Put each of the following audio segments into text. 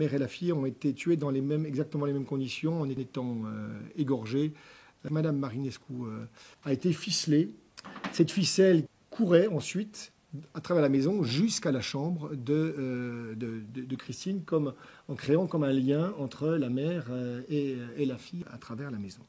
La mère et la fille ont été tuées dans exactement les mêmes conditions en étant égorgées. Madame Marinescu a été ficelée. Cette ficelle courait ensuite à travers la maison jusqu'à la chambre de Christine, en créant comme un lien entre la mère et la fille à travers la maison.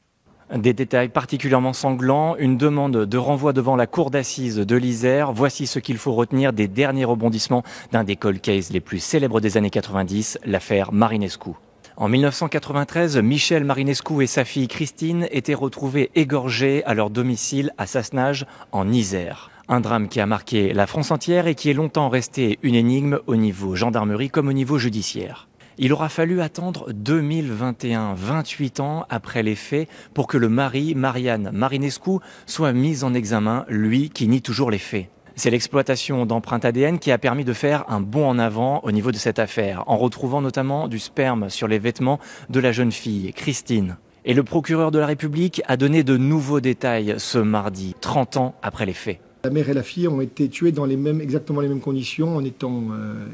Des détails particulièrement sanglants, une demande de renvoi devant la cour d'assises de l'Isère. Voici ce qu'il faut retenir des derniers rebondissements d'un des cold cases les plus célèbres des années 90, l'affaire Marinescu. En 1993, Michel Marinescu et sa fille Christine étaient retrouvés égorgés à leur domicile à Sassenage, en Isère. Un drame qui a marqué la France entière et qui est longtemps resté une énigme au niveau gendarmerie comme au niveau judiciaire. Il aura fallu attendre 2021, 28 ans après les faits, pour que le mari, Marianne Marinescu, soit mis en examen, lui qui nie toujours les faits. C'est l'exploitation d'empreintes ADN qui a permis de faire un bond en avant au niveau de cette affaire, en retrouvant notamment du sperme sur les vêtements de la jeune fille, Christine. Et le procureur de la République a donné de nouveaux détails ce mardi, 30 ans après les faits. La mère et la fille ont été tuées dans exactement les mêmes conditions en étant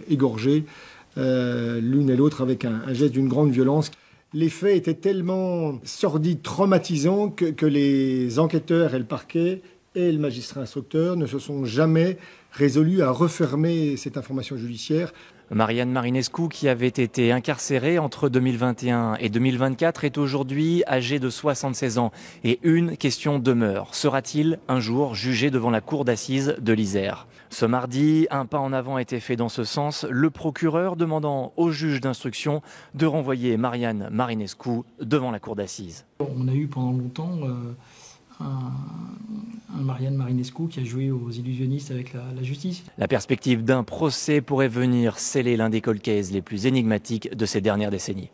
égorgées. L'une et l'autre avec un geste d'une grande violence. Les faits étaient tellement sordides, traumatisants que les enquêteurs et le parquet et le magistrat instructeur ne se sont jamais résolus à refermer cette information judiciaire. Marianne Marinescu, qui avait été incarcérée entre 2021 et 2024, est aujourd'hui âgée de 76 ans. Et une question demeure. Sera-t-il un jour jugé devant la cour d'assises de l'Isère ? Ce mardi, un pas en avant a été fait dans ce sens, le procureur demandant au juge d'instruction de renvoyer Marianne Marinescu devant la cour d'assises. On a eu pendant longtemps un Marianne Marinescu qui a joué aux illusionnistes avec la justice. La perspective d'un procès pourrait venir sceller l'un des cold cases les plus énigmatiques de ces dernières décennies.